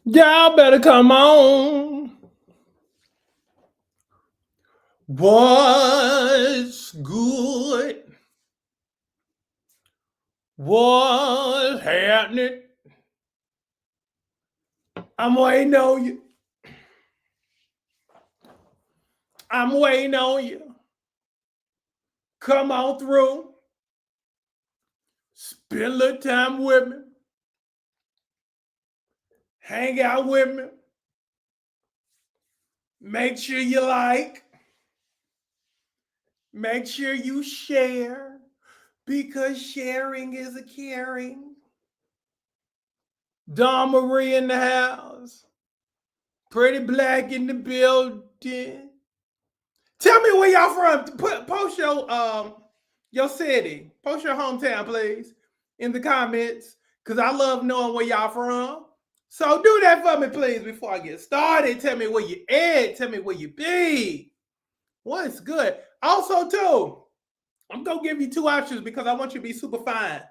Y'all better come on. What's good? What's happening? I'm waiting on you. I'm waiting on you. Come on through. Spend a little time with me. Hang out with me. Make sure you like. Make sure you share. Because sharing is a caring. Dawn Marie in the house. Pretty Black in the building. Tell me where y'all from. Post your city. Post your hometown, please, in the comments. Cause I love knowing where y'all from. So do that for me, please, before I get started. Tell me where you at. Tell me where you be. What's good? Also, too, I'm gonna give you two options because I want you to be super fine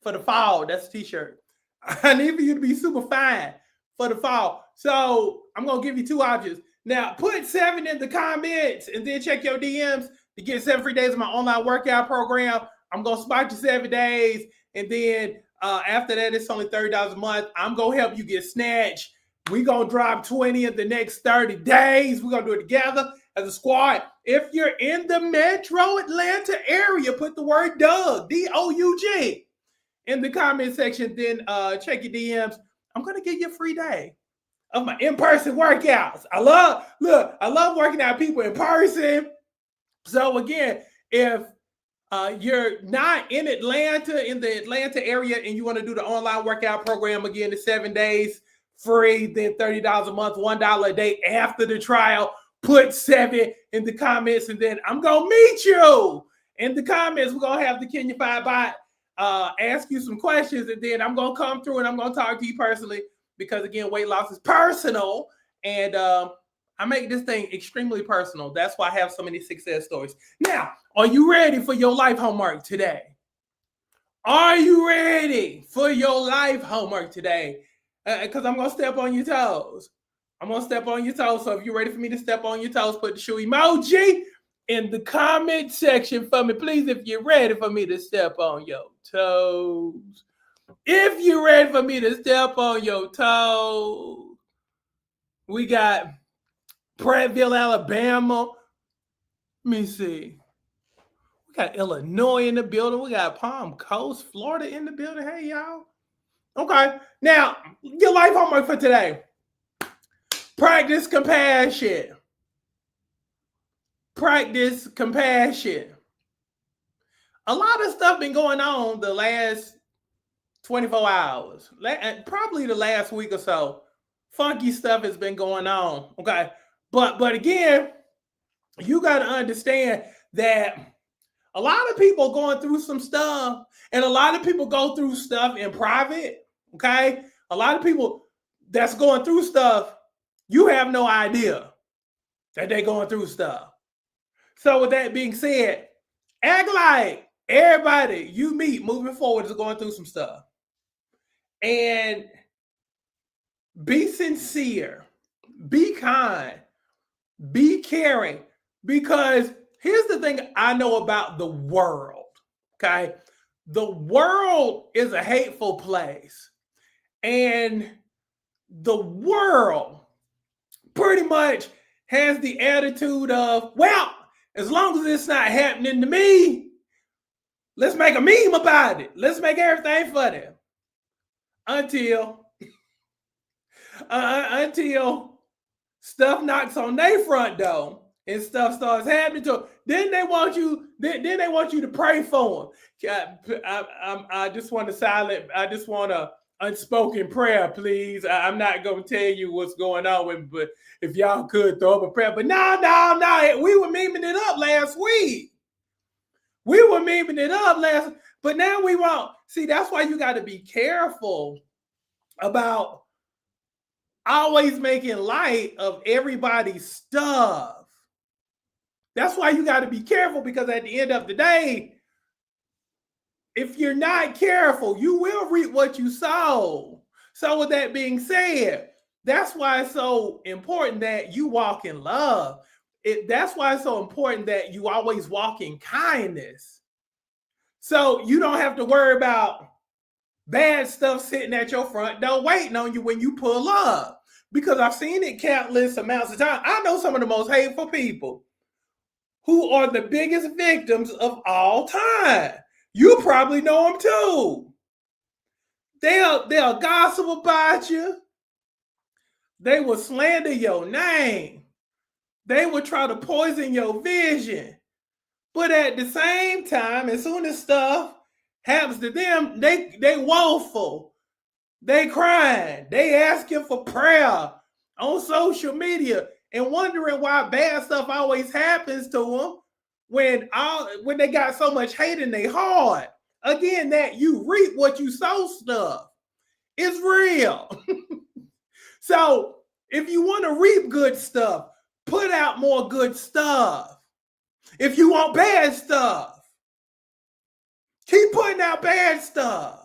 for the fall. That's a t-shirt. I need for you to be super fine for the fall. So I'm gonna give you two options. Now put 7 in the comments and then check your DMs to get 7 free days of my online workout program. I'm gonna spot you 7 days, and then after that, it's only $30 a month. I'm gonna help you get snatched. We're gonna drop 20 in the next 30 days. We're gonna do it together as a squad. If you're in the metro Atlanta area, put the word Doug, D-O-U-G, in the comment section. Then check your DMs. I'm gonna give you a free day of my in-person workouts. I love working out people in person. So again, if you're not in Atlanta, in the Atlanta area, and you want to do the online workout program, again, it's 7 days free, then $30 a month, $1 a day after the trial. Put 7 in the comments, and then I'm gonna meet you in the comments. We're gonna have the Kenya Five Bot ask you some questions, and then I'm gonna come through and I'm gonna talk to you personally because again, weight loss is personal, and I make this thing extremely personal. That's why I have so many success stories. Now, are you ready for your life homework today? Are you ready for your life homework today? Because I'm gonna step on your toes. I'm gonna step on your toes. So if you're ready for me to step on your toes, put the shoe emoji in the comment section for me, please. If you're ready for me to step on your toes, if you're ready for me to step on your toes, we got Prattville, Alabama. Let me see. We got Illinois in the building. We got Palm Coast, Florida in the building. Hey, y'all. Okay. Now, your life homework for today. Practice compassion. Practice compassion. A lot of stuff been going on the last 24 hours. Probably the last week or so. Funky stuff has been going on. Okay. But again, you got to understand that a lot of people going through some stuff, and a lot of people go through stuff in private. Okay. A lot of people that's going through stuff, you have no idea that they're going through stuff. So with that being said, act like everybody you meet moving forward is going through some stuff. And be sincere, be kind, be caring. Because here's the thing I know about the world, okay? The world is a hateful place. And the world pretty much has the attitude of, well, as long as it's not happening to me, let's make a meme about it. Let's make everything funny. Until stuff knocks on their front door and stuff starts happening to them. Then they want you. Then they want you to pray for them. I just want a silent. I just want a unspoken prayer, please. I'm not gonna tell you what's going on with, but if y'all could throw up a prayer. But no. We were memeing it up last week. But now we won't. See, that's why you got to be careful about always making light of everybody's stuff. That's why you got to be careful, because at the end of the day, if you're not careful, you will reap what you sow. So with that being said, That's why it's so important that you walk in love. That's why it's so important that you always walk in kindness. So you don't have to worry about bad stuff sitting at your front door waiting on you when you pull up. Because I've seen it countless amounts of time. I know some of the most hateful people who are the biggest victims of all time. You probably know them too. They'll gossip about you. They will slander your name. They will try to poison your vision. But at the same time, as soon as stuff happens to them, they woeful. They crying. They asking for prayer on social media and wondering why bad stuff always happens to them when they got so much hate in their heart. Again, that you reap what you sow stuff. It's real. So if you want to reap good stuff, put out more good stuff. If you want bad stuff, keep putting out bad stuff.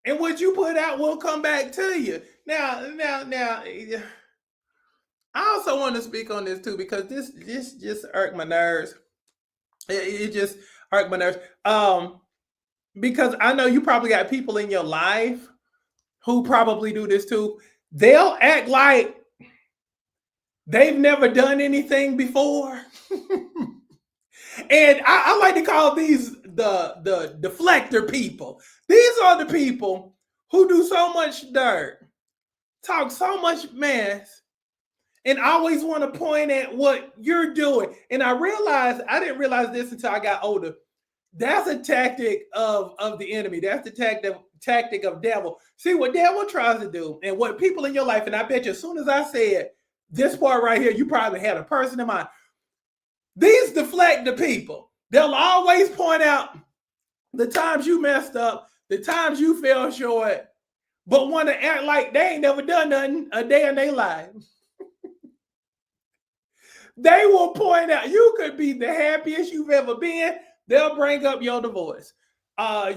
And what you put out will come back to you. Now, I also want to speak on this too, because this just irked my nerves. It just irked my nerves. Because I know you probably got people in your life who probably do this too. They'll act like they've never done anything before. And I like to call these the deflector people. These are the people who do so much dirt, talk so much mess, and always want to point at what you're doing. And I didn't realize this until I got older. That's a tactic of the enemy. That's the tactic of devil. See what devil tries to do, and what people in your life, and I bet you as soon as I said this part right here, you probably had a person in mind. These deflect the people. They'll always point out the times you messed up, the times you fell short, but want to act like they ain't never done nothing a day in their life. They will point out you could be the happiest you've ever been. They'll bring up your divorce.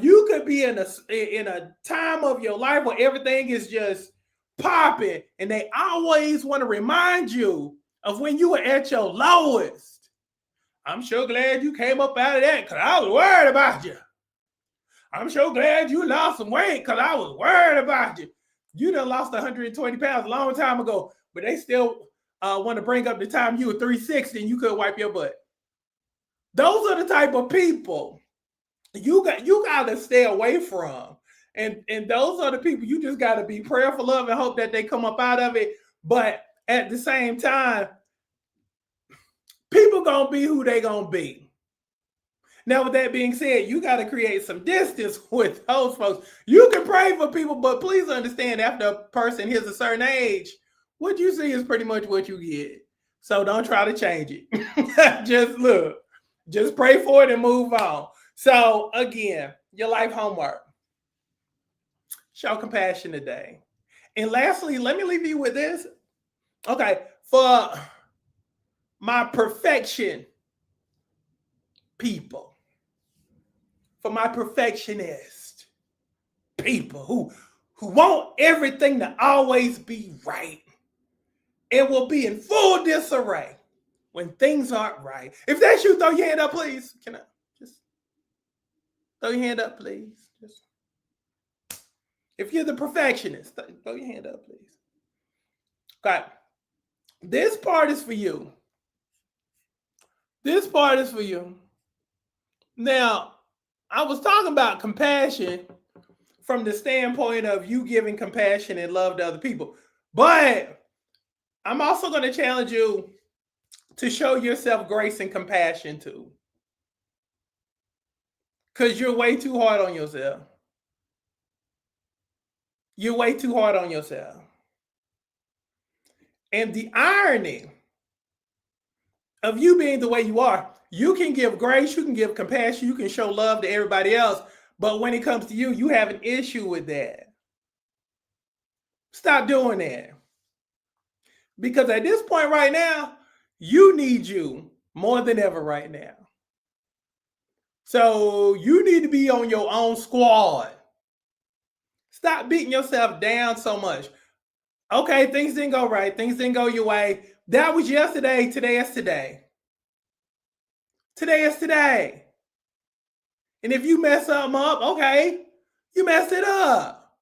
You could be in a time of your life where everything is just popping, and they always want to remind you of when you were at your lowest. I'm sure glad you came up out of that because I was worried about you. I'm sure glad you lost some weight because I was worried about you. You done lost 120 pounds a long time ago, but they still want to bring up the time you were 360 and you couldn't wipe your butt. Those are the type of people you got to stay away from. And those are the people you just got to be prayerful of and hope that they come up out of it. But at the same time, people gonna be who they gonna be. Now, with that being said, you got to create some distance with those folks. You can pray for people, but please understand, after a person hits a certain age, what you see is pretty much what you get. So don't try to change it. Just pray for it and move on. So again, your life homework. Show compassion today. And lastly, let me leave you with this. Okay, for my perfection people, for my perfectionist people who want everything to always be right and will be in full disarray when things aren't right. If that's you, throw your hand up, please. Can I just throw your hand up, please? Just, if you're the perfectionist, throw your hand up, please. Okay. This part is for you. This part is for you. Now, I was talking about compassion from the standpoint of you giving compassion and love to other people. But I'm also going to challenge you to show yourself grace and compassion too. Because you're way too hard on yourself. You're way too hard on yourself. And the irony of you being the way you are, you can give grace, you can give compassion, you can show love to everybody else. But when it comes to you, you have an issue with that. Stop doing that. Because at this point right now, you need you more than ever right now. So you need to be on your own squad. Stop beating yourself down so much. Okay, things didn't go right. Things didn't go your way. That was yesterday. Today is today. Today is today. And if you mess something up, okay, you messed it up.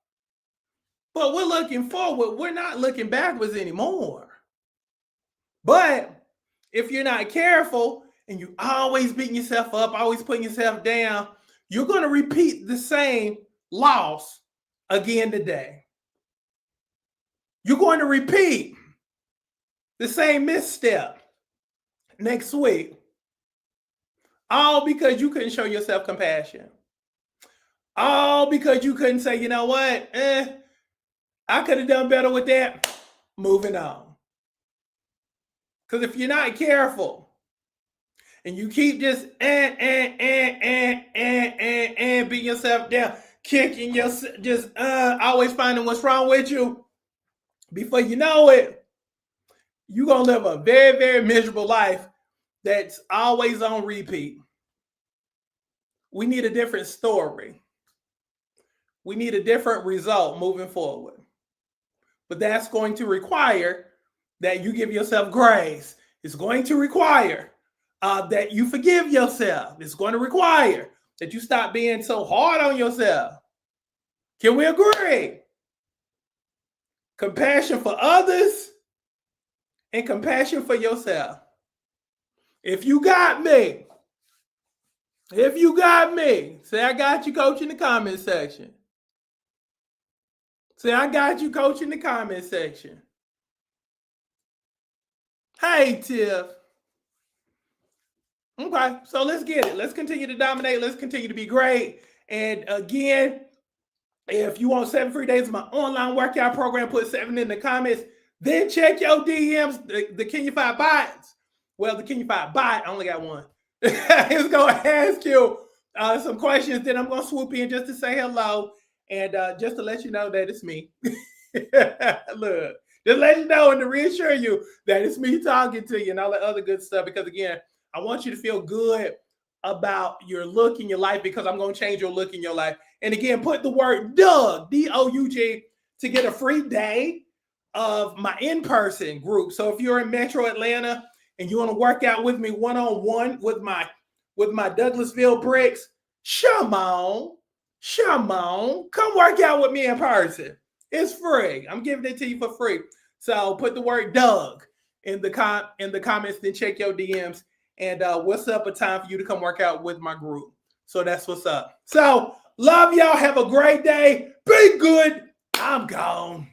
But we're looking forward. We're not looking backwards anymore. But if you're not careful and you always beating yourself up, always putting yourself down, you're going to repeat the same loss again today. You're going to repeat the same misstep next week. All because you couldn't show yourself compassion. All because you couldn't say, you know what? I could have done better with that. Moving on. Because if you're not careful and you keep just beating yourself down, kicking yourself, just always finding what's wrong with you, before you know it, you're going to live a very, very miserable life that's always on repeat. We need a different story. We need a different result moving forward. But that's going to require that you give yourself grace. It's going to require that you forgive yourself. It's going to require that you stop being so hard on yourself. Can we agree? Compassion for others and compassion for yourself. If you got me, say I got you, coach, in the comment section. Say I got you, coach, in the comment section. Hey, Tiff. Okay, so let's get it. Let's continue to dominate. Let's continue to be great. And again, if you want 7 free days of my online workout program, put 7 in the comments. Then check your DMs, the Kenyified bots. Well, the Kenyified bot, I only got one. It's going to ask you some questions. Then I'm going to swoop in just to say hello and just to let you know that it's me. Look, just let you know and to reassure you that it's me talking to you and all that other good stuff. Because again, I want you to feel good about your look in your life because I'm going to change your look in your life. And again, put the word Doug, D-O-U-G, to get a free day of my in-person group. So if you're in Metro Atlanta and you want to work out with me one-on-one with my Douglasville bricks, come on, come work out with me in person. It's free. I'm giving it to you for free. So put the word Doug in the comments, then check your DMs. And what's up a time for you to come work out with my group. So that's what's up. So love y'all. Have a great day. Be good. I'm gone.